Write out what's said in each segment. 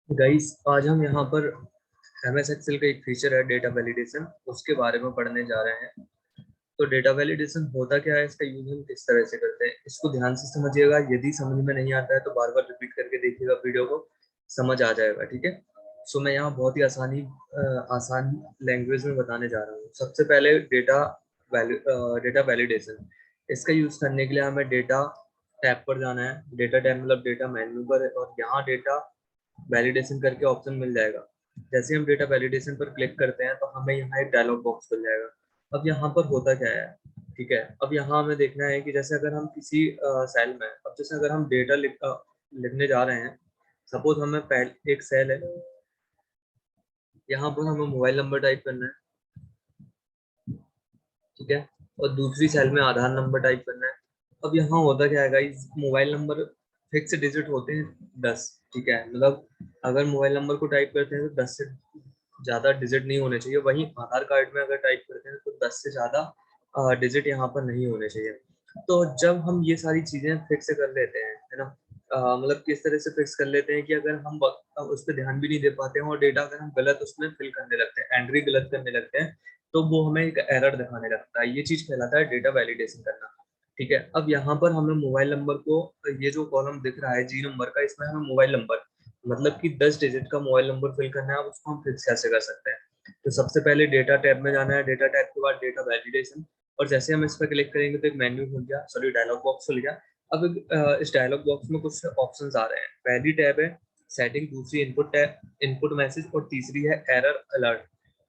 Guys आज हम यहाँ पर MS एक्सेल का एक फीचर है डेटा वैलिडेशन, उसके बारे में पढ़ने जा रहे हैं। तो डेटा वैलिडेशन होता क्या है, इसका यूज हम किस तरह से करते हैं, इसको ध्यान से समझिएगा। यदि समझ में नहीं आता है तो बार बार रिपीट करके देखिएगा, वीडियो को समझ आ जाएगा। ठीक है। सो मैं यहाँ बहुत ही आसान लैंग्वेज में बताने जा रहा हूँ। सबसे पहले डेटा वैलिडेशन, इसका यूज करने के लिए हमें डेटा टैब पर जाना है। डेटा टैब मतलब डेटा मेन्यू पर है, और यहाँ डेटा वैलिडेशन करके ऑप्शन मिल जाएगा। जैसे हम डेटा वैलिडेशन पर क्लिक करते हैं तो हमें यहाँ एक डायलॉग बॉक्स मिल जाएगा। अब यहाँ पर होता क्या है, ठीक है। अब यहाँ हमें देखना है कि जैसे अगर हम किसी सेल में, अब जैसे अगर हम लिखने जा रहे हैं, सपोज हमें पहले एक सेल है, यहाँ पर हमें मोबाइल नंबर टाइप करना है, ठीक है। और दूसरी सेल में आधार नंबर टाइप करना है। अब यहाँ होता क्या है guys, mobile number fix digit होते हैं 10, ठीक है। मतलब अगर मोबाइल नंबर को टाइप करते हैं तो 10 से ज्यादा डिजिट नहीं होने चाहिए। वहीं आधार कार्ड में अगर टाइप करते हैं तो 10 से ज्यादा डिजिट यहाँ पर नहीं होने चाहिए। तो जब हम ये सारी चीजें फिक्स कर लेते हैं, है ना, मतलब किस तरह से फिक्स कर लेते हैं कि अगर हम उस पर ध्यान भी नहीं दे पाते हैं और डेटा अगर हम गलत उसमें फिल करने लगते हैं, एंट्री गलत करने लगते हैं, तो वो हमें एक एरर दिखाने लगता है। ये चीज कहलाता है डेटा वैलिडेशन करना। ठीक है। अब यहाँ पर हमें मोबाइल नंबर को, ये जो कॉलम दिख रहा है जी नंबर का, इसमें हमें मोबाइल नंबर मतलब कि 10 डिजिट का मोबाइल नंबर फिल करना है। अब उसको हम फिक्स कैसे कर सकते हैं, तो सबसे पहले डेटा टैब में जाना है। डेटा टैब के बाद डेटा वैलिडेशन, और जैसे हम इस पर क्लिक करेंगे तो एक मेन्यू खुल गया, सॉरी डायलॉग बॉक्स खुल गया। अब इस डायलॉग बॉक्स में कुछ ऑप्शंस आ रहे हैं। पहली टैब है सेटिंग, दूसरी इनपुट टैब, इनपुट मैसेज, और तीसरी है एरर अलर्ट।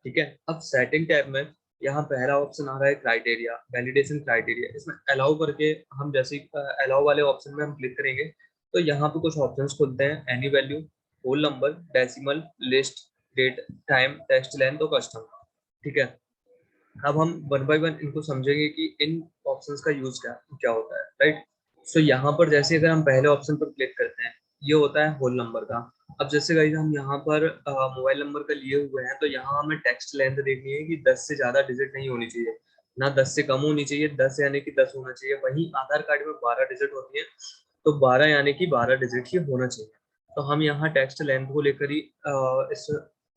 ठीक है। अब सेटिंग टैब में यहाँ पहला ऑप्शन आ रहा है क्राइटेरिया, वैलिडेशन क्राइटेरिया। इसमें अलाउ करके हम जैसे अलाउ वाले ऑप्शन में हम क्लिक करेंगे तो यहाँ पे कुछ ऑप्शंस खुलते हैं, any value, whole number, decimal, list, date, time, text length और कस्टम। ठीक है। अब हम वन बाय वन इनको समझेंगे कि इन ऑप्शंस का यूज क्या क्या होता है, राइट। सो यहाँ पर जैसे अगर हम पहले ऑप्शन पर क्लिक करते हैं, ये होता है होल नंबर का। अब जैसे गाइस हम यहाँ पर मोबाइल नंबर का लिए हुए हैं, तो यहाँ हमें टेक्स्ट लेंथ देखनी है कि 10 से ज्यादा डिजिट नहीं होनी चाहिए, ना 10 से कम होनी चाहिए। 10 यानी कि 10 होना चाहिए। वहीं आधार कार्ड में 12 डिजिट होती है, तो 12 यानी कि 12 डिजिट ही होना चाहिए। तो हम यहाँ टेक्स्ट लेंथ को लेकर ही इस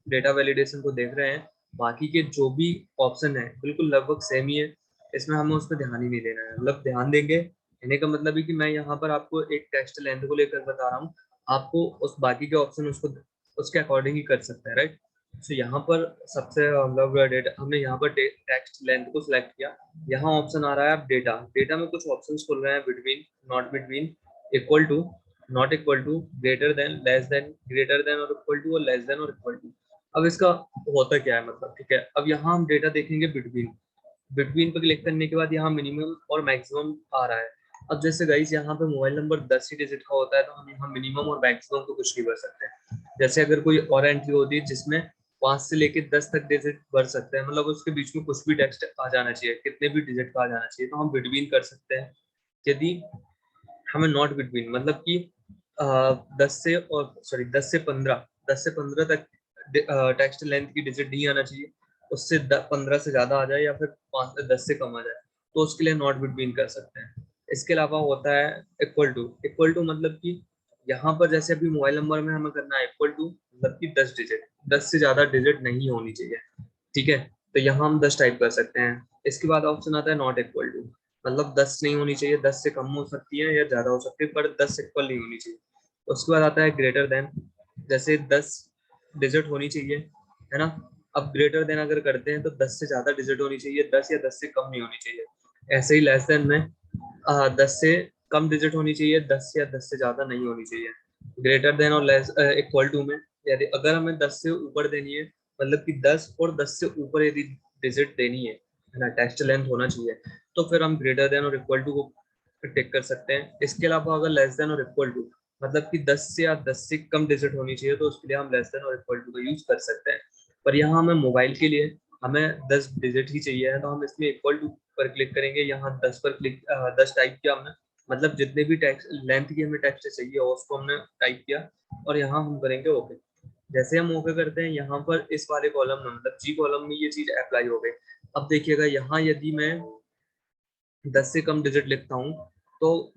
डेटा वैलिडेशन को देख रहे हैं। बाकी के जो भी ऑप्शन है बिल्कुल लगभग सेम ही है, इसमें हमें उस पर ध्यान ही नहीं देना है। मतलब ध्यान देंगे कहने का मतलब है कि मैं यहाँ पर आपको एक टेक्स्ट लेंथ को लेकर बता रहा हूँ, आपको उस बाकी के ऑप्शन उसको उसके अकॉर्डिंग ही कर सकते हैं, राइट। तो यहाँ पर सबसे मतलब डेटा हमने यहाँ पर टेक्स्ट लेंथ को सिलेक्ट किया। यहाँ ऑप्शन आ रहा है अब डेटा, डेटा में कुछ ऑप्शन खुल रहे हैं, between, not between, equal to, not equal to, greater than, less than, greater than और इक्वल टू, और लेस देन और इक्वल टू। अब इसका होता क्या है मतलब, ठीक है। अब यहाँ हम डेटा देखेंगे बिटवीन, बिटवीन पर क्लिक करने के बाद यहाँ मिनिमम और मैक्सिमम आ रहा है। अब जैसे गाइस यहाँ पे मोबाइल नंबर 10 ही डिजिट का होता है, तो हम यहाँ मिनिमम और मैक्सिमम तो कुछ नहीं भर सकते। जैसे अगर कोई और एंट्री होती है जिसमें 5 से लेके 10 तक डिजिट भर सकते हैं, मतलब उसके बीच में कुछ भी टेक्स्ट आ जाना चाहिए, कितने भी डिजिट का आ जाना चाहिए, तो हम बिटवीन कर सकते हैं। यदि हमें नॉट बिटवीन मतलब कि 10 से, और सॉरी 10 से 15 तक टेक्स्ट लेंथ की डिजिट नहीं आना चाहिए। उससे 15 से ज्यादा आ जाए या फिर 10 से कम आ जाए, तो उसके लिए नॉट बिटवीन कर सकते हैं। इसके अलावा होता है इक्वल टू, इक्वल टू मतलब कि यहाँ पर जैसे अभी मोबाइल नंबर में हमें करना है इक्वल टू, मतलब कि 10 डिजिट, 10 से ज्यादा डिजिट नहीं होनी चाहिए। ठीक है। तो यहाँ हम 10 टाइप कर सकते हैं। इसके बाद ऑप्शन आता है नॉट इक्वल टू, मतलब 10 नहीं होनी चाहिए, 10 से कम हो सकती है या ज्यादा हो सकती है, पर 10 इक्वल नहीं होनी चाहिए। उसके बाद आता है ग्रेटर देन, जैसे 10 डिजिट होनी चाहिए, है ना। अब ग्रेटर देन अगर करते हैं तो 10 से ज्यादा डिजिट होनी चाहिए, 10 या 10 से कम नहीं होनी चाहिए। ऐसे ही लेस देन में 10 से कम डिजिट होनी चाहिए, 10 या 10 से ज्यादा नहीं होनी चाहिए। ग्रेटर देन और लेस इक्वल टू में यदि अगर हमें 10 से ऊपर देनी है, मतलब कि 10 और 10 से ऊपर यदि डिजिट देनी है ना, टेक्स्ट लेंथ होना चाहिए, तो फिर हम ग्रेटर देन और इक्वल टू को टिक कर सकते हैं। इसके अलावा अगर लेस देन और इक्वल टू मतलब कि 10 से या 10 से कम डिजिट होनी चाहिए, तो उसके लिए हम लेस देन और इक्वल टू का यूज कर सकते हैं। पर यहाँ हमें मोबाइल के लिए हमें 10 डिजिट ही चाहिए है, तो हम इसमें इक्वल टू पर क्लिक करेंगे। यहाँ 10 पर क्लिक 10 टाइप किया हमने, मतलब जितने भी टेक्स्ट लेंथ की हमें टेक्स्ट चाहिए उसको हमने टाइप किया, और यहाँ हम करेंगे ओके। जैसे हम ओके करते हैं, यहाँ पर इस वाले कॉलम में मतलब जी कॉलम में ये चीज अप्लाई हो गई। अब देखिएगा यहाँ यदि मैं 10 से कम डिजिट लिखता हूँ तो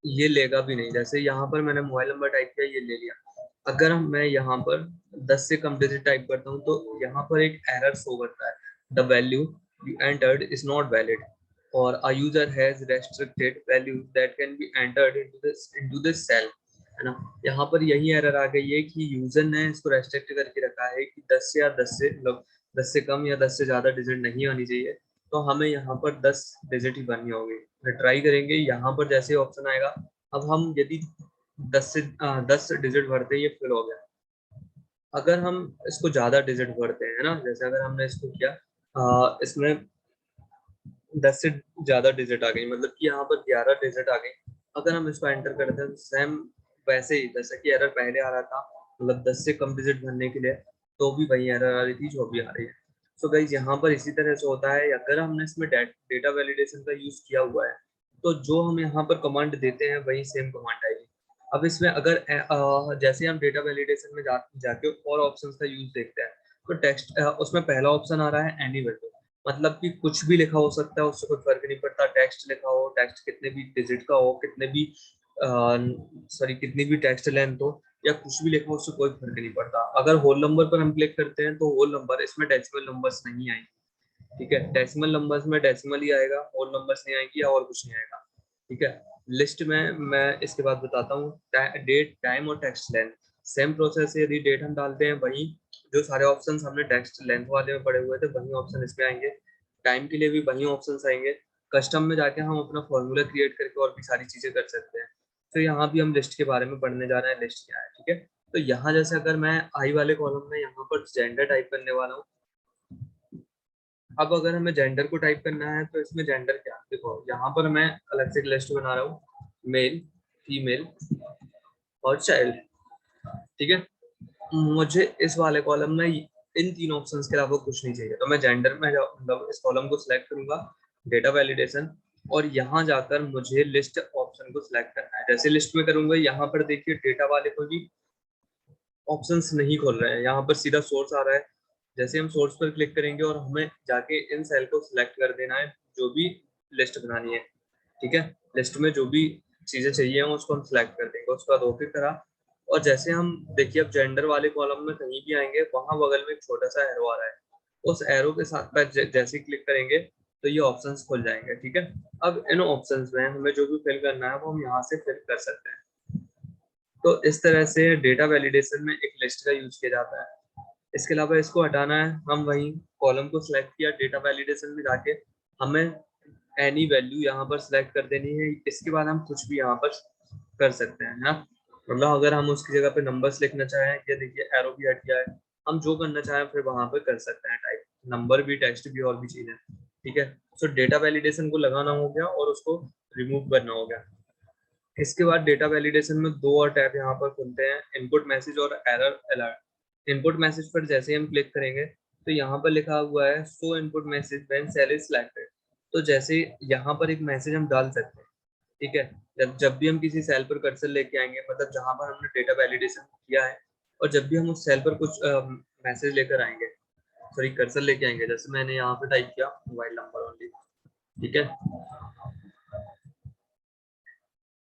ये लेगा भी नहीं। जैसे यहाँ पर मैंने मोबाइल नंबर टाइप किया, ये ले लिया। अगर मैं यहाँ पर 10 से कम डिजिट टाइप करता हूँ तो यहाँ पर एक एरर शो करता है, the value you entered is not valid और a user has restricted values that can be entered into this cell, है ना। यहाँ पर यही एरर आ गई है कि यूजर ने इसको रेस्ट्रिक्ट करके रखा है कि 10 से या 10 से मतलब 10 से कम या 10 से ज्यादा डिजिट नहीं आनी चाहिए, तो हमें यहाँ पर 10 डिजिट ही बननी होगी। ट्राई करेंगे, यहाँ पर जैसे ऑप्शन आएगा, अब हम यदि 10 डिजिट भरते ही ये फिल हो गया। अगर हम इसको ज्यादा डिजिट भरते हैं ना, जैसे अगर हमने इसको किया इसमें 10 से ज्यादा डिजिट आ गई, मतलब कि यहाँ पर 11 डिजिट आ गई, अगर हम इसको एंटर करते हैं तो सेम वैसे ही जैसा कि एरर पहले आ रहा था, मतलब 10 से कम डिजिट भरने के लिए, तो भी वही एरर आ रही थी जो भी आ रही है। सो गाइस यहाँ पर इसी तरह से होता है, अगर हमने इसमें डेटा वैलिडेशन का यूज किया हुआ है तो जो हम यहाँ पर कमांड देते हैं वही सेम कमांड आएगी। अब इसमें अगर जैसे हम डेटा वैलिडेशन में जाके और ऑप्शंस का यूज देखते हैं, तो टेक्स्ट उसमें पहला ऑप्शन आ रहा है एनी वैल्यू, मतलब कि कुछ भी लिखा हो सकता है, उससे कोई फर्क नहीं पड़ता। टेक्स्ट लिखा हो, टेक्स्ट कितने भी डिजिट का हो, कितने भी सॉरी कितनी भी टेक्स्ट लेंथ हो, या कुछ भी लिखा हो, उससे कोई फर्क नहीं पड़ता। अगर होल नंबर पर हम क्लिक करते हैं तो होल नंबर, इसमें डेसिमल नंबर्स नहीं आएंगे, ठीक है। डेसिमल नंबर्स में डेसिमल ही आएगा, होल नंबर्स नहीं आएंगी या और कुछ नहीं आएगा, ठीक है। लिस्ट में मैं इसके बाद बताता हूँ, डेट, टाइम और टेक्स्ट लेंथ सेम प्रोसेस है। यदि डेट हम डालते हैं, वही जो सारे ऑप्शंस हमने टेक्स्ट लेंथ वाले में पड़े हुए थे वही ऑप्शन इसमें आएंगे। टाइम के लिए भी वही ऑप्शंस आएंगे। कस्टम में जाके हम अपना फॉर्मूला क्रिएट करके और भी सारी चीजें कर सकते हैं। तो यहाँ भी हम लिस्ट के बारे में पढ़ने जा रहे हैं, लिस्ट क्या है, ठीक है। तो यहाँ जैसे अगर मैं आई वाले कॉलम में यहाँ पर जेंडर टाइप करने वाला हूँ, अब अगर हमें जेंडर को टाइप करना है तो इसमें जेंडर क्या, देखो यहाँ पर मैं अलग से एक लिस्ट बना रहा हूँ, मेल, फीमेल और चाइल्ड, ठीक है। मुझे इस वाले कॉलम में इन तीन ऑप्शंस के अलावा कुछ नहीं चाहिए, तो मैं जेंडर में मतलब इस कॉलम को सिलेक्ट करूंगा, डेटा वैलिडेशन, और यहाँ जाकर मुझे लिस्ट ऑप्शन को सिलेक्ट करना है। जैसे लिस्ट में करूंगा, यहाँ पर देखिए डेटा वाले कोई भी ऑप्शंस नहीं खोल रहे हैं, यहाँ पर सीधा सोर्स आ रहा है। जैसे हम सोर्स पर क्लिक करेंगे और हमें जाके इन सेल को सिलेक्ट कर देना है जो भी लिस्ट बनानी है, ठीक है। लिस्ट में जो भी चीजें चाहिए हम उसको हम सिलेक्ट कर देंगे, उसके बाद ओके करा। और जैसे हम देखिए अब जेंडर वाले कॉलम में कहीं भी आएंगे, वहां बगल में एक छोटा सा एरो आ रहा है, उस एरो के साथ में जैसे क्लिक करेंगे तो ये ऑप्शंस खुल जाएंगे, ठीक है। अब इन ऑप्शंस में हमें जो भी फिल करना है वो हम यहाँ से फिल कर सकते हैं। तो इस तरह से डेटा वैलिडेशन में एक लिस्ट का यूज किया जाता है। इसके अलावा इसको हटाना है, हम वही कॉलम को सिलेक्ट किया, डेटा वैलिडेशन में जाके हमें एनी वैल्यू यहाँ पर सिलेक्ट कर देनी है। इसके बाद हम कुछ भी यहाँ पर कर सकते हैं ना, मतलब अगर हम उसकी जगह पे नंबर्स लिखना चाहें, या देखिए एरो भी हट गया है, हम जो करना चाहें फिर वहां पर कर सकते हैं टाइप, नंबर भी, टेक्स्ट भी और भी चीजें, ठीक है। सो डेटा वैलिडेशन को लगाना हो गया और उसको रिमूव करना हो गया। इसके बाद डेटा वैलिडेशन में दो और टैब यहाँ पर खुलते हैं, इनपुट मैसेज और एरर अलर्ट। इनपुट मैसेज पर जैसे ही हम क्लिक करेंगे तो यहाँ पर लिखा हुआ है show input message when cell is selected, तो जैसे यहाँ पर एक मैसेज हम डाल सकते हैं, ठीक है। जब जब भी हम किसी सेल पर कर्सर लेके आएंगे, मतलब जहां पर हमने डेटा वैलिडेशन किया है, और जब भी हम उस सेल पर कुछ मैसेज लेकर आएंगे, सॉरी कर्सर लेके आएंगे, जैसे मैंने यहाँ पे टाइप किया मोबाइल नंबर ओनली, ठीक है।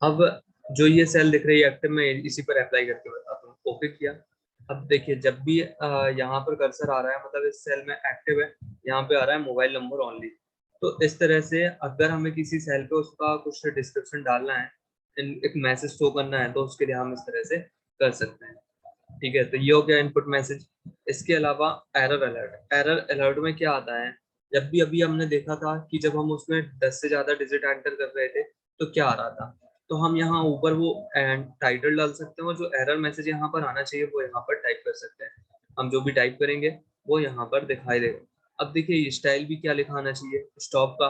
अब जो ये सेल दिख रही है एक्टिव में, इसी पर अप्लाई करके बताता हूँ, ओके किया। अब देखिए जब भी यहाँ पर कर्सर आ रहा है, मतलब इस सेल में एक्टिव है, यहाँ पे आ रहा है मोबाइल नंबर ओनली। तो इस तरह से अगर हमें किसी सेल पे उसका कुछ डिस्क्रिप्शन डालना है, एक मैसेज शो करना है, तो उसके लिए हम इस तरह से कर सकते हैं, ठीक है। तो ये हो गया इनपुट मैसेज। इसके अलावा एरर अलर्ट, एरर अलर्ट में क्या आता है, जब भी अभी हमने देखा था कि जब हम उसमें 10 से ज्यादा डिजिट एंटर कर रहे थे तो क्या आ रहा था, तो हम यहाँ ऊपर वो टाइटल डाल सकते हैं, और जो एरर मैसेज यहाँ पर आना चाहिए वो यहाँ पर टाइप कर सकते हैं। हम जो भी टाइप करेंगे वो यहाँ पर दिखाई देगा। अब देखिए स्टाइल भी क्या लिखा आना चाहिए, स्टॉप का,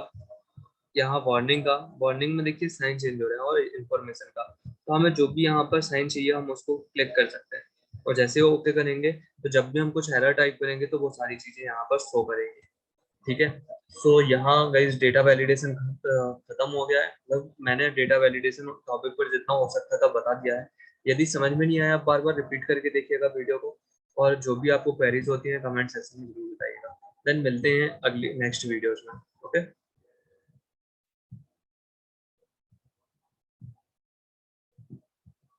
यहाँ वार्निंग का, वार्निंग में देखिए साइन चेंज हो रहा है, और इन्फॉर्मेशन का, तो हमें जो भी यहाँ पर साइन चाहिए हम उसको क्लिक कर सकते हैं। और जैसे वो ओके करेंगे तो जब भी हम कुछ एरर टाइप करेंगे तो वो सारी चीजें यहाँ पर शो करेंगे, ठीक है। सो यहाँ गाइस डेटा वैलिडेशन खत्म हो गया है, मतलब मैंने डेटा वैलिडेशन टॉपिक पर जितना हो सकता था बता दिया है। यदि समझ में नहीं आया आप बार बार रिपीट करके देखिएगा वीडियो को, और जो भी आपको क्वेरीज होती हैं कमेंट सेक्शन में जरूर बताइएगा। देन मिलते हैं अगली नेक्स्ट वीडियोज में, ओके।